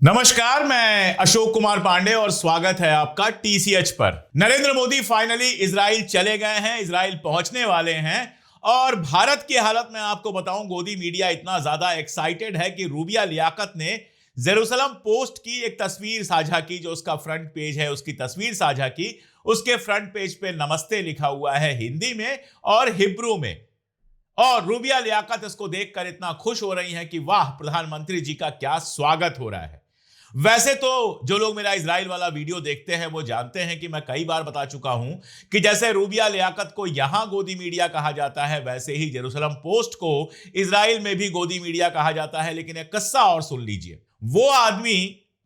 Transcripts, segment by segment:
नमस्कार, मैं अशोक कुमार पांडे और स्वागत है आपका टीसीएच पर। नरेंद्र मोदी फाइनली इजराइल चले गए हैं, इजराइल पहुंचने वाले हैं। और भारत की हालत में आपको बताऊं, गोदी मीडिया इतना ज्यादा एक्साइटेड है कि रूबिया लियाकत ने जेरूसलम पोस्ट की एक तस्वीर साझा की, जो उसका फ्रंट पेज है, उसकी तस्वीर साझा की। उसके फ्रंट पेज पे नमस्ते लिखा हुआ है हिंदी में और हिब्रू में। और रूबिया लियाकत इसको देखकर इतना खुश हो रही हैं कि वाह, प्रधानमंत्री जी का क्या स्वागत हो रहा है। वैसे तो जो लोग मेरा इजराइल वाला वीडियो देखते हैं वो जानते हैं कि मैं कई बार बता चुका हूं कि जैसे रूबिया लियाकत को यहां गोदी मीडिया कहा जाता है, वैसे ही जेरूसलम पोस्ट को इजराइल में भी गोदी मीडिया कहा जाता है। लेकिन एक किस्सा और सुन लीजिए। वो आदमी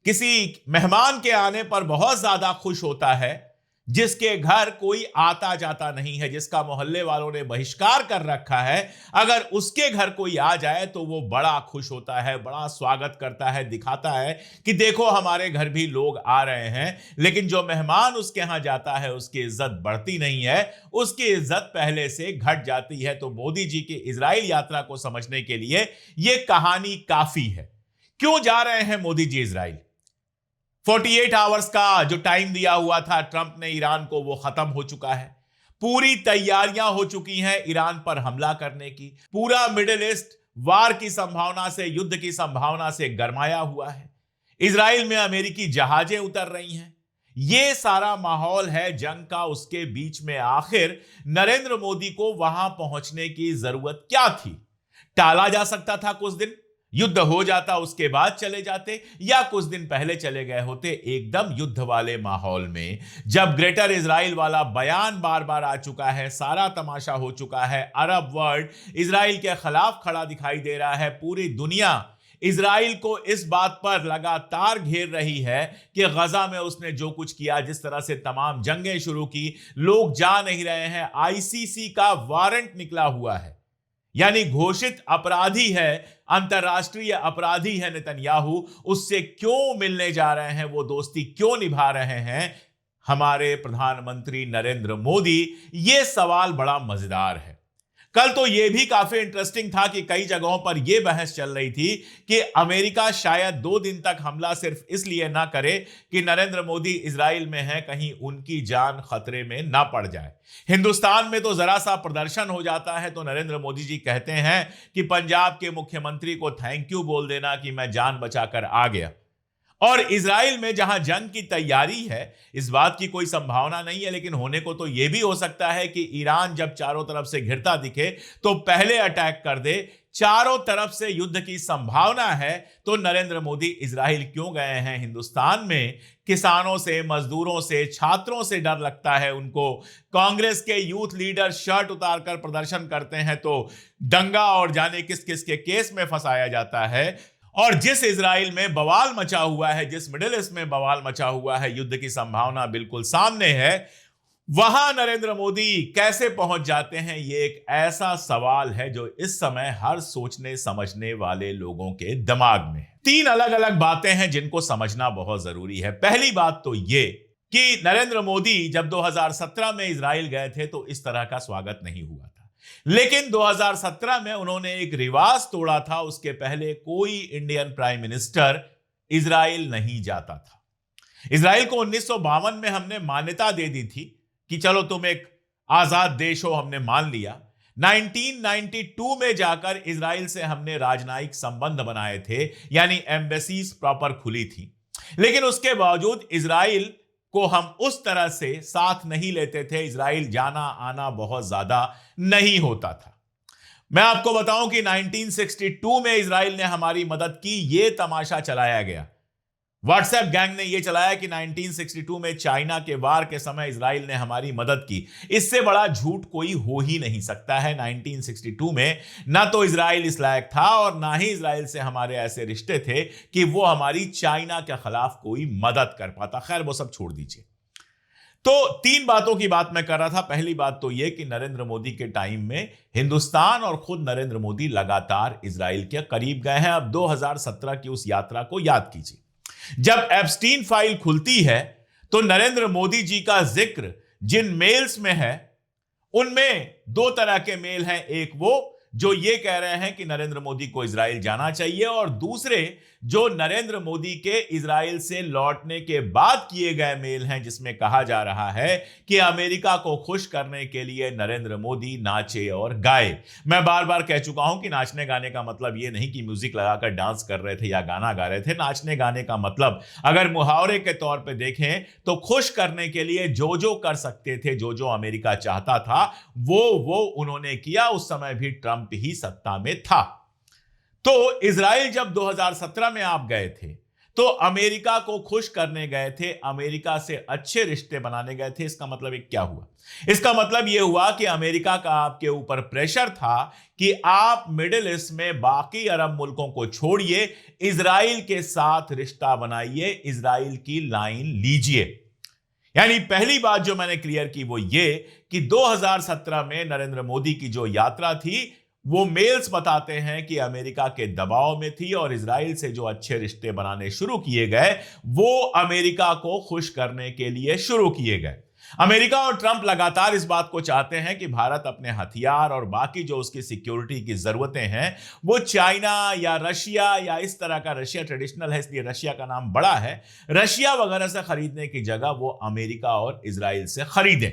किसी मेहमान के आने पर बहुत ज्यादा खुश होता है जिसके घर कोई आता जाता नहीं है, जिसका मोहल्ले वालों ने बहिष्कार कर रखा है। अगर उसके घर कोई आ जाए तो वो बड़ा खुश होता है, बड़ा स्वागत करता है, दिखाता है कि देखो हमारे घर भी लोग आ रहे हैं। लेकिन जो मेहमान उसके यहां जाता है उसकी इज्जत बढ़ती नहीं है, उसकी इज्जत पहले से घट जाती है। तो मोदी जी की इजराइल यात्रा को समझने के लिए यह कहानी काफी है। क्यों जा रहे हैं मोदी जी इजराइल? 48 आवर्स का जो टाइम दिया हुआ था ट्रंप ने ईरान को, वो खत्म हो चुका है। पूरी तैयारियां हो चुकी हैं ईरान पर हमला करने की। पूरा मिडिल ईस्ट वार की संभावना से, युद्ध की संभावना से गरमाया हुआ है। इजराइल में अमेरिकी जहाजें उतर रही हैं। यह सारा माहौल है जंग का। उसके बीच में आखिर नरेंद्र मोदी को वहां पहुंचने की जरूरत क्या थी? टाला जा सकता था कुछ दिन, युद्ध हो जाता, उसके बाद चले जाते, या कुछ दिन पहले चले गए होते एकदम युद्ध वाले माहौल में। जब ग्रेटर इजराइल वाला बयान बार बार आ चुका है, सारा तमाशा हो चुका है, अरब वर्ल्ड इजराइल के खिलाफ खड़ा दिखाई दे रहा है, पूरी दुनिया इजराइल को इस बात पर लगातार घेर रही है कि गजा में उसने जो कुछ किया, जिस तरह से तमाम जंगें शुरू की, लोग जा नहीं रहे हैं। आईसीसी का वारंट निकला हुआ है, यानी घोषित अपराधी है, अंतरराष्ट्रीय अपराधी है नेतन्याहू। उससे क्यों मिलने जा रहे हैं, वो दोस्ती क्यों निभा रहे हैं हमारे प्रधानमंत्री नरेंद्र मोदी? ये सवाल बड़ा मजेदार है। कल तो यह भी काफी इंटरेस्टिंग था कि कई जगहों पर यह बहस चल रही थी कि अमेरिका शायद 2 दिन तक हमला सिर्फ इसलिए ना करे कि नरेंद्र मोदी इजराइल में हैं, कहीं उनकी जान खतरे में ना पड़ जाए। हिंदुस्तान में तो जरा सा प्रदर्शन हो जाता है तो नरेंद्र मोदी जी कहते हैं कि पंजाब के मुख्यमंत्री को थैंक यू बोल देना कि मैं जान बचाकर आ गया। और इजराइल में जहां जंग की तैयारी है, इस बात की कोई संभावना नहीं है, लेकिन होने को तो यह भी हो सकता है कि ईरान जब चारों तरफ से घिरता दिखे तो पहले अटैक कर दे। चारों तरफ से युद्ध की संभावना है तो नरेंद्र मोदी इजराइल क्यों गए हैं? हिंदुस्तान में किसानों से, मजदूरों से, छात्रों से डर लगता है उनको। कांग्रेस के यूथ लीडर शर्ट उतारकर प्रदर्शन करते हैं तो दंगा और जाने किस किस के केस में फंसाया जाता है। और जिस इजराइल में बवाल मचा हुआ है, जिस मिडिल ईस्ट में बवाल मचा हुआ है, युद्ध की संभावना बिल्कुल सामने है, वहां नरेंद्र मोदी कैसे पहुंच जाते हैं? ये एक ऐसा सवाल है जो इस समय हर सोचने समझने वाले लोगों के दिमाग में है। 3 अलग अलग बातें हैं जिनको समझना बहुत जरूरी है। पहली बात तो ये कि नरेंद्र मोदी जब 2017 में इजराइल गए थे तो इस तरह का स्वागत नहीं हुआ था। लेकिन 2017 में उन्होंने एक रिवाज तोड़ा था। उसके पहले कोई इंडियन प्राइम मिनिस्टर इजराइल नहीं जाता था। इजराइल को 1952 में हमने मान्यता दे दी थी कि चलो तुम एक आजाद देश हो, हमने मान लिया। 1992 में जाकर इजराइल से हमने राजनयिक संबंध बनाए थे, यानी एम्बेसीज प्रॉपर खुली थी। लेकिन उसके बावजूद इजराइल को हम उस तरह से साथ नहीं लेते थे। इजराइल जाना आना बहुत ज्यादा नहीं होता था। मैं आपको बताऊं कि 1962 में इजराइल ने हमारी मदद की। यह तमाशा चलाया गया, व्हाट्सएप गैंग ने यह चलाया कि 1962 में चाइना के वार के समय इजराइल ने हमारी मदद की। इससे बड़ा झूठ कोई हो ही नहीं सकता है। 1962 में ना तो इजराइल इस लायक था और ना ही इजराइल से हमारे ऐसे रिश्ते थे कि वो हमारी चाइना के खिलाफ कोई मदद कर पाता। खैर, वो सब छोड़ दीजिए। तो 3 बातों की बात मैं कर रहा था। पहली बात तो यह कि नरेंद्र मोदी के टाइम में हिंदुस्तान और खुद नरेंद्र मोदी लगातार इजराइल के करीब गए हैं। अब 2017 की उस यात्रा को याद कीजिए। जब एप्स्टीन फाइल खुलती है तो नरेंद्र मोदी जी का जिक्र जिन मेल्स में है, उनमें 2 तरह के मेल हैं। एक वो जो ये कह रहे हैं कि नरेंद्र मोदी को इजराइल जाना चाहिए, और दूसरे जो नरेंद्र मोदी के इजराइल से लौटने के बाद किए गए मेल हैं, जिसमें कहा जा रहा है कि अमेरिका को खुश करने के लिए नरेंद्र मोदी नाचे और गाए। मैं बार बार कह चुका हूं कि नाचने गाने का मतलब यह नहीं कि म्यूजिक लगाकर डांस कर रहे थे या गाना गा रहे थे। नाचने गाने का मतलब अगर मुहावरे के तौर पे देखें तो खुश करने के लिए जो कर सकते थे, जो अमेरिका चाहता था वो उन्होंने किया। उस समय भी ट्रंप ही सत्ता में था। तो इजराइल जब 2017 में आप गए थे तो अमेरिका को खुश करने गए थे, अमेरिका से अच्छे रिश्ते बनाने गए थे। इसका मतलब एक क्या हुआ? इसका मतलब यह हुआ कि अमेरिका का आपके ऊपर प्रेशर था कि आप मिडिल ईस्ट में बाकी अरब मुल्कों को छोड़िए, इजराइल के साथ रिश्ता बनाइए, इजराइल की लाइन लीजिए। यानी पहली बात जो मैंने क्लियर की वो ये कि 2017 में नरेंद्र मोदी की जो यात्रा थी वो मेल्स बताते हैं कि अमेरिका के दबाव में थी, और इजराइल से जो अच्छे रिश्ते बनाने शुरू किए गए वो अमेरिका को खुश करने के लिए शुरू किए गए। अमेरिका और ट्रंप लगातार इस बात को चाहते हैं कि भारत अपने हथियार और बाकी जो उसकी सिक्योरिटी की जरूरतें हैं वो चाइना या रशिया या इस तरह का, रशिया ट्रेडिशनल है इसलिए रशिया का नाम बड़ा है, रशिया वगैरह से खरीदने की जगह वो अमेरिका और इजराइल से खरीदें।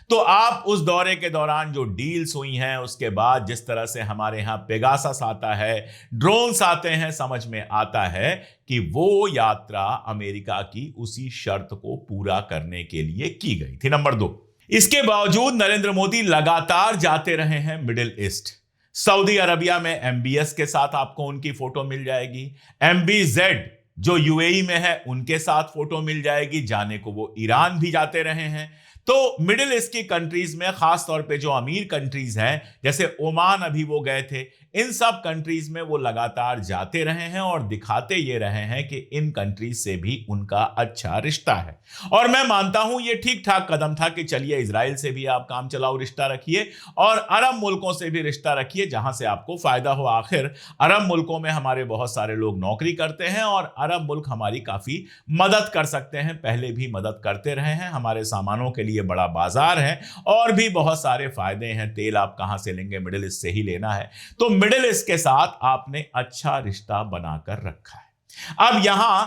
तो आप उस दौरे के दौरान जो डील्स हुई हैं, उसके बाद जिस तरह से हमारे यहां पेगासस आता है, ड्रोन्स आते हैं, समझ में आता है कि वो यात्रा अमेरिका की उसी शर्त को पूरा करने के लिए की गई थी। नंबर 2, इसके बावजूद नरेंद्र मोदी लगातार जाते रहे हैं मिडिल ईस्ट। सऊदी अरबिया में MBS के साथ आपको उनकी फोटो मिल जाएगी, MBZ जो UAE में है उनके साथ फोटो मिल जाएगी, जाने को वो ईरान भी जाते रहे हैं। तो मिडिल ईस्ट की कंट्रीज में खास तौर पे जो अमीर कंट्रीज हैं, जैसे ओमान अभी वो गए थे, इन सब कंट्रीज में वो लगातार जाते रहे हैं और दिखाते ये रहे हैं कि इन कंट्रीज से भी उनका अच्छा रिश्ता है। और मैं मानता हूं ये ठीक ठाक कदम था कि चलिए इजराइल से भी आप काम चलाओ रिश्ता रखिए और अरब मुल्कों से भी रिश्ता रखिए जहां से आपको फायदा हो। आखिर अरब मुल्कों में हमारे बहुत सारे लोग नौकरी करते हैं और अरब मुल्क हमारी काफी मदद कर सकते हैं, पहले भी मदद करते रहे हैं, हमारे सामानों के लिए बड़ा बाजार है और भी बहुत सारे फायदे हैं। तेल आप कहां से लेंगे? मिडिल ईस्ट से ही लेना है। तो मिडिल ईस्ट के साथ आपने अच्छा रिश्ता बनाकर रखा है। अब यहां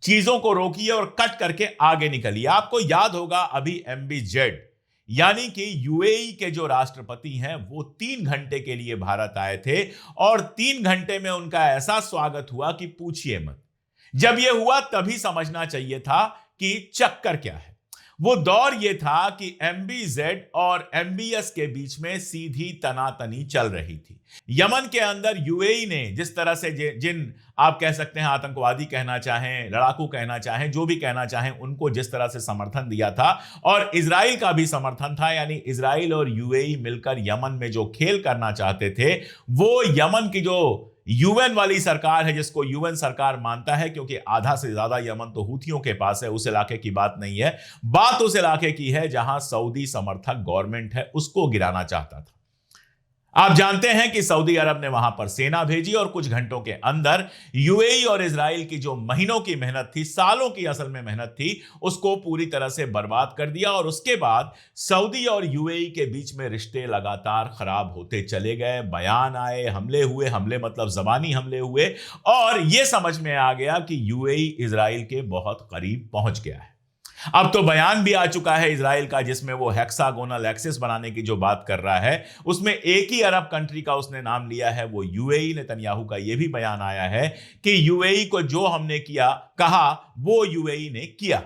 चीजों को रोकिए और कट करके आगे निकलिए। आपको याद होगा अभी MBZ यानी कि UAE के जो राष्ट्रपति हैं वो 3 घंटे के लिए भारत आए थे और 3 घंटे में उनका ऐसा स्वागत हुआ कि पूछिए मत। जब यह हुआ तभी समझना चाहिए था कि चक्कर क्या है। वो दौर ये था कि MBZ और MBS के बीच में सीधी तनातनी चल रही थी। यमन के अंदर UAE ने जिस तरह से जिन आप कह सकते हैं आतंकवादी कहना चाहें, लड़ाकू कहना चाहें, जो भी कहना चाहें, उनको जिस तरह से समर्थन दिया था और इजराइल का भी समर्थन था, यानी इजराइल और UAE मिलकर यमन में जो खेल करना चाहते थे वो यमन की जो UN वाली सरकार है, जिसको UN सरकार मानता है क्योंकि आधा से ज्यादा यमन तो हूथियों के पास है, उस इलाके की बात नहीं है, बात उस इलाके की है जहां सऊदी समर्थक गवर्नमेंट है, उसको गिराना चाहता था। आप जानते हैं कि सऊदी अरब ने वहां पर सेना भेजी और कुछ घंटों के अंदर UAE और इजराइल की जो महीनों की मेहनत थी, सालों की असल में मेहनत थी, उसको पूरी तरह से बर्बाद कर दिया। और उसके बाद सऊदी और UAE के बीच में रिश्ते लगातार खराब होते चले गए। बयान आए, हमले हुए, हमले मतलब जबानी हमले हुए, और यह समझ में आ गया कि UAE इजराइल के बहुत करीब पहुंच गया है। अब तो बयान भी आ चुका है इजराइल का जिसमें वो हेक्सागोनल एक्सिस बनाने की जो बात कर रहा है, उसमें एक ही अरब कंट्री का उसने नाम लिया है, वो UAE। नेतन्याहू का ये भी बयान आया है कि UAE को जो हमने किया कहा वो UAE ने किया।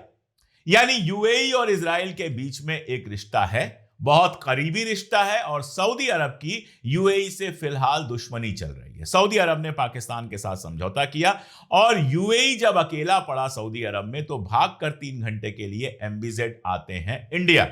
यानी UAE और इजराइल के बीच में एक रिश्ता है, बहुत करीबी रिश्ता है, और सऊदी अरब की UAE से फिलहाल दुश्मनी चल रही है। सऊदी अरब ने पाकिस्तान के साथ समझौता किया और UAE जब अकेला पड़ा सऊदी अरब में तो भागकर 3 घंटे के लिए MBZ आते हैं इंडिया।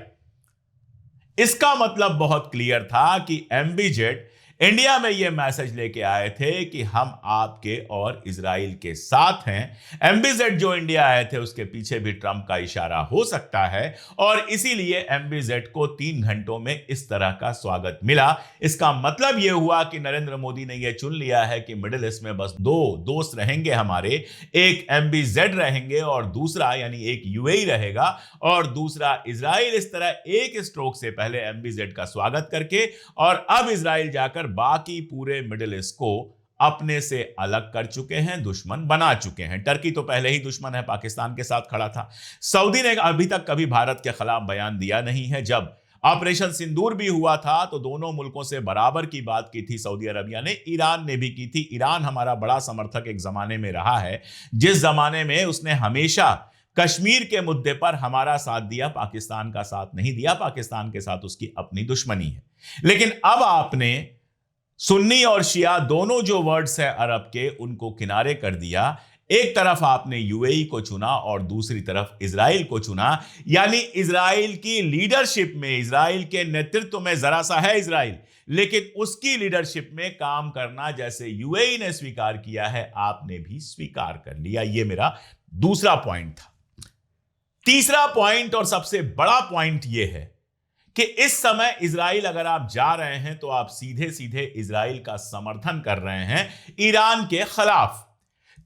इसका मतलब बहुत क्लियर था कि MBZ इंडिया में यह मैसेज लेके आए थे कि हम आपके और इजराइल के साथ हैं। MBZ जो इंडिया आए थे उसके पीछे भी ट्रंप का इशारा हो सकता है और इसीलिए MBZ को 3 घंटों में इस तरह का स्वागत मिला। इसका मतलब यह हुआ कि नरेंद्र मोदी ने यह चुन लिया है कि मिडिल ईस्ट में बस 2 दोस्त रहेंगे हमारे, एक MBZ रहेंगे और दूसरा यानी एक UAE रहेगा और दूसरा इजराइल। इस तरह एक स्ट्रोक से पहले MBZ का स्वागत करके और अब इजराइल जाकर बाकी पूरे मिडिल ईस्ट को अपने से अलग कर चुके हैं, दुश्मन बना चुके हैं। टर्की तो पहले ही दुश्मन है, पाकिस्तान के साथ खड़ा था। सऊदी ने अभी तक कभी भारत के खिलाफ बयान दिया नहीं है। जब ऑपरेशन सिंदूर भी हुआ था तो दोनों मुल्कों से बराबर की बात की थी सऊदी अरबिया ने, ईरान ने भी की थी। ईरान हमारा बड़ा समर्थक एक जमाने में रहा है, जिस जमाने में उसने हमेशा कश्मीर के मुद्दे पर हमारा साथ दिया, पाकिस्तान का साथ नहीं दिया। पाकिस्तान के साथ उसकी अपनी दुश्मनी है। लेकिन अब आपने सुन्नी और शिया दोनों जो वर्ड्स है अरब के, उनको किनारे कर दिया। एक तरफ आपने यूएई को चुना और दूसरी तरफ इजराइल को चुना। यानी इजराइल की लीडरशिप में, इजराइल के नेतृत्व में जरा सा है इजराइल, लेकिन उसकी लीडरशिप में काम करना जैसे यूएई ने स्वीकार किया है, आपने भी स्वीकार कर लिया। यह मेरा दूसरा पॉइंट था। तीसरा पॉइंट और सबसे बड़ा पॉइंट यह है कि इस समय इजराइल अगर आप जा रहे हैं तो आप सीधे सीधे इजराइल का समर्थन कर रहे हैं ईरान के खिलाफ।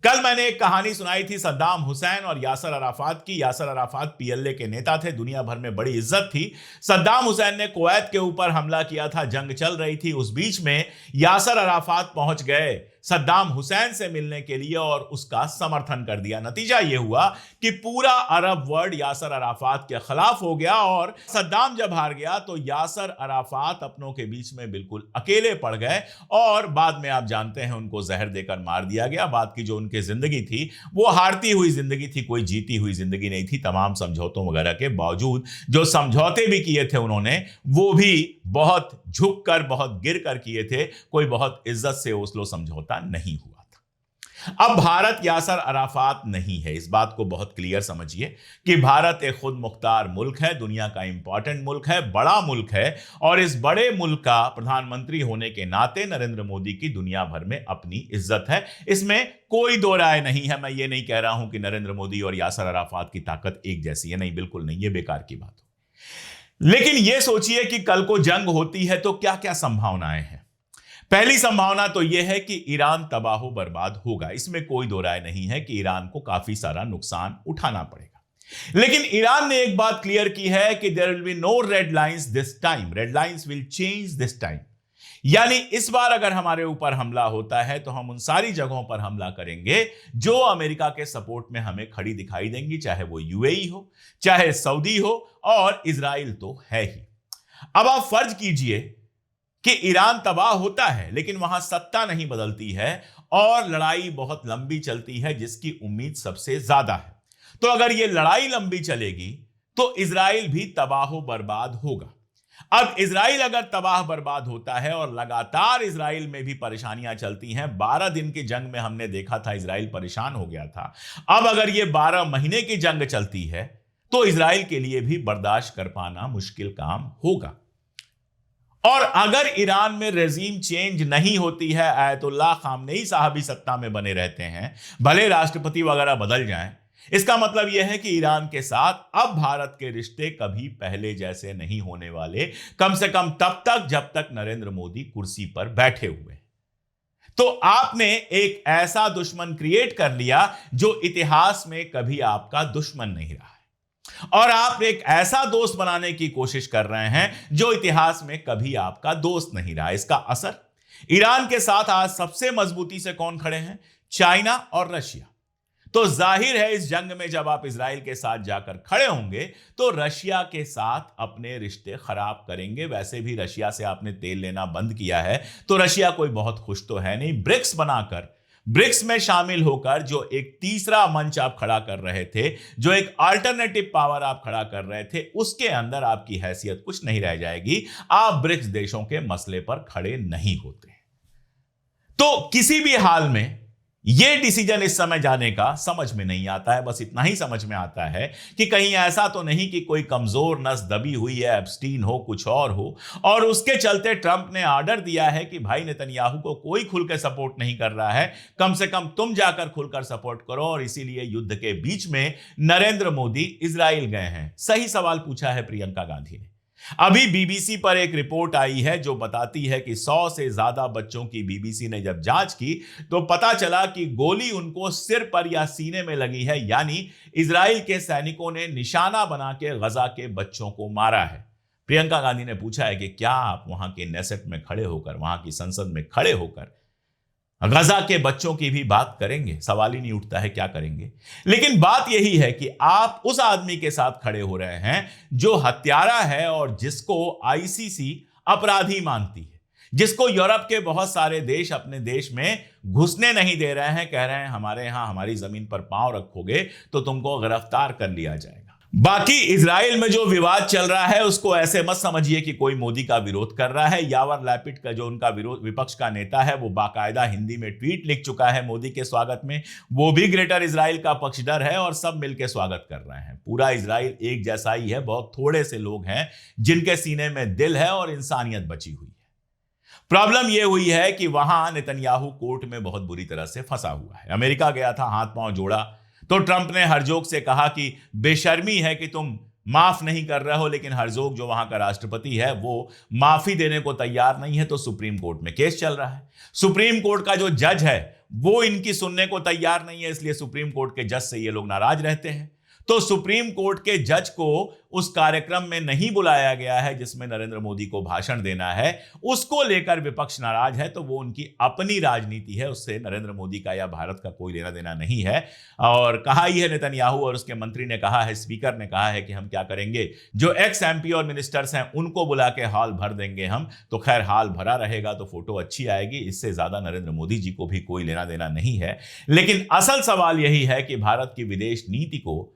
कल मैंने एक कहानी सुनाई थी सद्दाम हुसैन और यासर अराफात की। यासर अराफात पीएलए के नेता थे, दुनिया भर में बड़ी इज्जत थी। सद्दाम हुसैन ने कुवैत के ऊपर हमला किया था, जंग चल रही थी। उस बीच में यासर अराफात पहुंच गए सद्दाम हुसैन से मिलने के लिए और उसका समर्थन कर दिया। नतीजा यह हुआ कि पूरा अरब वर्ल्ड यासर अराफात के खिलाफ हो गया और सद्दाम जब हार गया तो यासर अराफात अपनों के बीच में बिल्कुल अकेले पड़ गए और बाद में आप जानते हैं उनको जहर देकर मार दिया गया। बाद की जो उनकी जिंदगी थी वो हारती हुई जिंदगी थी, कोई जीती हुई जिंदगी नहीं थी। तमाम समझौतों वगैरह के बावजूद जो समझौते भी किए थे उन्होंने, वो भी बहुत झुककर, बहुत गिरकर किए थे। कोई बहुत इज्जत से ओस्लो समझौता नहीं हुआ था। अब भारत यासर अराफात नहीं है, इस बात को बहुत क्लियर समझिए कि भारत एक खुद मुख्तार मुल्क है, दुनिया का इंपॉर्टेंट मुल्क है, बड़ा मुल्क है और इस बड़े मुल्क का प्रधानमंत्री होने के नाते नरेंद्र मोदी की दुनिया भर में अपनी इज्जत है। इसमें कोई दो राय नहीं है। मैं ये नहीं कह रहा हूं कि नरेंद्र मोदी और यासर अराफात की ताकत एक जैसी है, नहीं, बिल्कुल नहीं, ये बेकार की बात हो। लेकिन यह सोचिए कि कल को जंग होती है तो क्या क्या संभावनाएं हैं। पहली संभावना तो यह है कि ईरान तबाह बर्बाद होगा। इसमें कोई दो राय नहीं है कि ईरान को काफी सारा नुकसान उठाना पड़ेगा। लेकिन ईरान ने एक बात क्लियर की है कि there will be no red lines this time, red lines will change this time. यानी इस बार अगर हमारे ऊपर हमला होता है तो हम उन सारी जगहों पर हमला करेंगे जो अमेरिका के सपोर्ट में हमें खड़ी दिखाई देंगी, चाहे वो यूएई हो, चाहे सऊदी हो, और इजराइल तो है ही। अब आप फर्ज कीजिए कि ईरान तबाह होता है लेकिन वहां सत्ता नहीं बदलती है और लड़ाई बहुत लंबी चलती है, जिसकी उम्मीद सबसे ज्यादा है। तो अगर यह लड़ाई लंबी चलेगी तो इजराइल भी तबाह बर्बाद होगा। अब इजराइल अगर तबाह बर्बाद होता है और लगातार इजराइल में भी परेशानियां चलती हैं, 12 दिन की जंग में हमने देखा था इजराइल परेशान हो गया था। अब अगर यह 12 महीने की जंग चलती है तो इजराइल के लिए भी बर्दाश्त कर पाना मुश्किल काम होगा। और अगर ईरान में रेजीम चेंज नहीं होती है, आयतुल्लाह खामनेई साहब ही सत्ता में बने रहते हैं, भले राष्ट्रपति वगैरह बदल जाएं, इसका मतलब यह है कि ईरान के साथ अब भारत के रिश्ते कभी पहले जैसे नहीं होने वाले, कम से कम तब तक जब तक नरेंद्र मोदी कुर्सी पर बैठे हुए। तो आपने एक ऐसा दुश्मन क्रिएट कर लिया जो इतिहास में कभी आपका दुश्मन नहीं रहा है, और आप एक ऐसा दोस्त बनाने की कोशिश कर रहे हैं जो इतिहास में कभी आपका दोस्त नहीं रहा। इसका असर ईरान के साथ आज सबसे मजबूती से कौन खड़े हैं? चाइना और रशिया। तो जाहिर है इस जंग में जब आप इजराइल के साथ जाकर खड़े होंगे तो रशिया के साथ अपने रिश्ते खराब करेंगे। वैसे भी रशिया से आपने तेल लेना बंद किया है तो रशिया कोई बहुत खुश तो है नहीं। ब्रिक्स में शामिल होकर जो एक तीसरा मंच आप खड़ा कर रहे थे, जो एक अल्टरनेटिव पावर आप खड़ा कर रहे थे, उसके अंदर आपकी हैसियत कुछ नहीं रह जाएगी। आप ब्रिक्स देशों के मसले पर खड़े नहीं होते। तो किसी भी हाल में यह डिसीजन इस समय जाने का समझ में नहीं आता है। बस इतना ही समझ में आता है कि कहीं ऐसा तो नहीं कि कोई कमजोर नस दबी हुई है, एब्स्टीन हो, कुछ और हो, और उसके चलते ट्रंप ने ऑर्डर दिया है कि भाई नेतन्याहू को कोई खुल के सपोर्ट नहीं कर रहा है, कम से कम तुम जाकर खुलकर सपोर्ट करो। और इसीलिए युद्ध के बीच में नरेंद्र मोदी इजराइल गए हैं। सही सवाल पूछा है प्रियंका गांधी ने। अभी बीबीसी पर एक रिपोर्ट आई है जो बताती है कि 100 से ज्यादा बच्चों की बीबीसी ने जब जांच की तो पता चला कि गोली उनको सिर पर या सीने में लगी है। यानी इजराइल के सैनिकों ने निशाना बना के गजा के बच्चों को मारा है। प्रियंका गांधी ने पूछा है कि क्या आप वहां के नेसेट में खड़े होकर, वहां की संसद में खड़े होकर गजा के बच्चों की भी बात करेंगे? सवाल ही नहीं उठता है क्या करेंगे। लेकिन बात यही है कि आप उस आदमी के साथ खड़े हो रहे हैं जो हत्यारा है और जिसको आईसीसी अपराधी मानती है, जिसको यूरोप के बहुत सारे देश अपने देश में घुसने नहीं दे रहे हैं, कह रहे हैं हमारे यहां हमारी जमीन पर पांव रखोगे तो तुमको गिरफ्तार कर लिया जाएगा। बाकी इजराइल में जो विवाद चल रहा है उसको ऐसे मत समझिए कि कोई मोदी का विरोध कर रहा है। यावर लैपिड का जो उनका विपक्ष का नेता है वो बाकायदा हिंदी में ट्वीट लिख चुका है मोदी के स्वागत में। वो भी ग्रेटर इजराइल का पक्षधर है और सब मिलकर स्वागत कर रहे हैं। पूरा इजराइल एक जैसा ही है, बहुत थोड़े से लोग हैं जिनके सीने में दिल है और इंसानियत बची हुई है। प्रॉब्लम यह हुई है कि वहां नेतन्याहू कोर्ट में बहुत बुरी तरह से फंसा हुआ है। अमेरिका गया था, हाथ पांव जोड़ा, तो ट्रंप ने हरजोग से कहा कि बेशर्मी है कि तुम माफ नहीं कर रहे हो, लेकिन हरजोग जो वहां का राष्ट्रपति है वो माफी देने को तैयार नहीं है। तो सुप्रीम कोर्ट में केस चल रहा है। सुप्रीम कोर्ट का जो जज है वो इनकी सुनने को तैयार नहीं है, इसलिए सुप्रीम कोर्ट के जज से ये लोग नाराज रहते हैं। तो सुप्रीम कोर्ट के जज को उस कार्यक्रम में नहीं बुलाया गया है जिसमें नरेंद्र मोदी को भाषण देना है, उसको लेकर विपक्ष नाराज है। तो वो उनकी अपनी राजनीति है, उससे नरेंद्र मोदी का या भारत का कोई लेना देना नहीं है। और कहा ही है नेतन्याहू और उसके मंत्री ने कहा है, स्पीकर ने कहा है कि हम क्या करेंगे, जो एक्स एमपी और मिनिस्टर्स हैं उनको बुला के हाल भर देंगे हम। तो खैर हाल भरा रहेगा तो फोटो अच्छी आएगी, इससे ज्यादा नरेंद्र मोदी जी को भी कोई लेना देना नहीं है। लेकिन असल सवाल यही है कि भारत की विदेश नीति को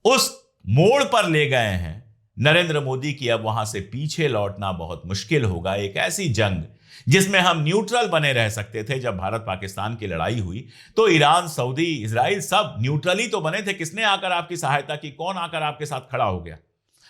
उस मोड़ पर ले गए हैं नरेंद्र मोदी की, अब वहां से पीछे लौटना बहुत मुश्किल होगा। एक ऐसी जंग जिसमें हम न्यूट्रल बने रह सकते थे। जब भारत पाकिस्तान की लड़ाई हुई तो ईरान, सऊदी, इजराइल सब न्यूट्रल ही तो बने थे। किसने आकर आपकी सहायता की? कौन आकर आपके साथ खड़ा हो गया?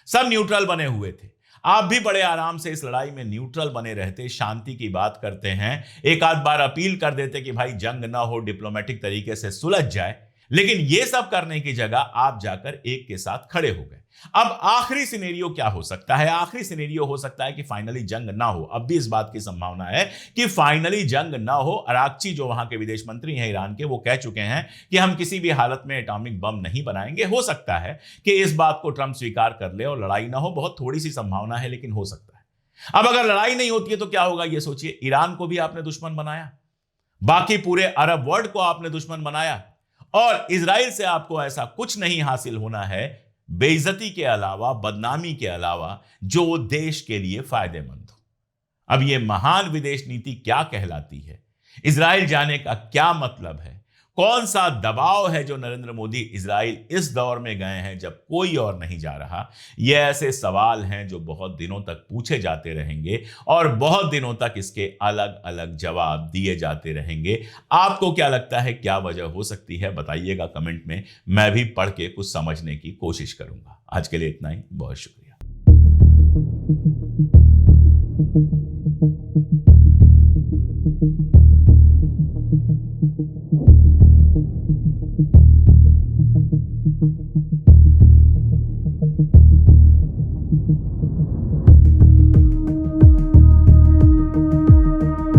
सब न्यूट्रल बने हुए थे। आप भी बड़े आराम से इस लड़ाई में न्यूट्रल बने रहते, शांति की बात करते हैं, एक आध बार अपील कर देते कि भाई जंग ना हो, डिप्लोमेटिक तरीके से सुलझ जाए। लेकिन यह सब करने की जगह आप जाकर एक के साथ खड़े हो गए। अब आखिरी सिनेरियो क्या हो सकता है? आखिरी सिनेरियो हो सकता है कि फाइनली जंग ना हो। अब भी इस बात की संभावना है कि फाइनली जंग ना हो। अराक्ची जो वहां के विदेश मंत्री हैं ईरान के, वो कह चुके हैं कि हम किसी भी हालत में एटॉमिक बम नहीं बनाएंगे। हो सकता है कि इस बात को ट्रंप स्वीकार कर ले और लड़ाई ना हो। बहुत थोड़ी सी संभावना है, लेकिन हो सकता है। अब अगर लड़ाई नहीं होती है तो क्या होगा ये सोचिए। ईरान को भी आपने दुश्मन बनाया, बाकी पूरे अरब वर्ल्ड को आपने दुश्मन बनाया, और इजराइल से आपको ऐसा कुछ नहीं हासिल होना है बेइज्जती के अलावा, बदनामी के अलावा, जो देश के लिए फायदेमंद हो। अब यह महान विदेश नीति क्या कहलाती है? इजराइल जाने का क्या मतलब है? कौन सा दबाव है जो नरेंद्र मोदी इजराइल इस दौर में गए हैं जब कोई और नहीं जा रहा? ये ऐसे सवाल हैं जो बहुत दिनों तक पूछे जाते रहेंगे और बहुत दिनों तक इसके अलग अलग जवाब दिए जाते रहेंगे। आपको क्या लगता है, क्या वजह हो सकती है? बताइएगा कमेंट में, मैं भी पढ़ के कुछ समझने की कोशिश करूंगा। आज के लिए इतना ही, बहुत शुक्रिया।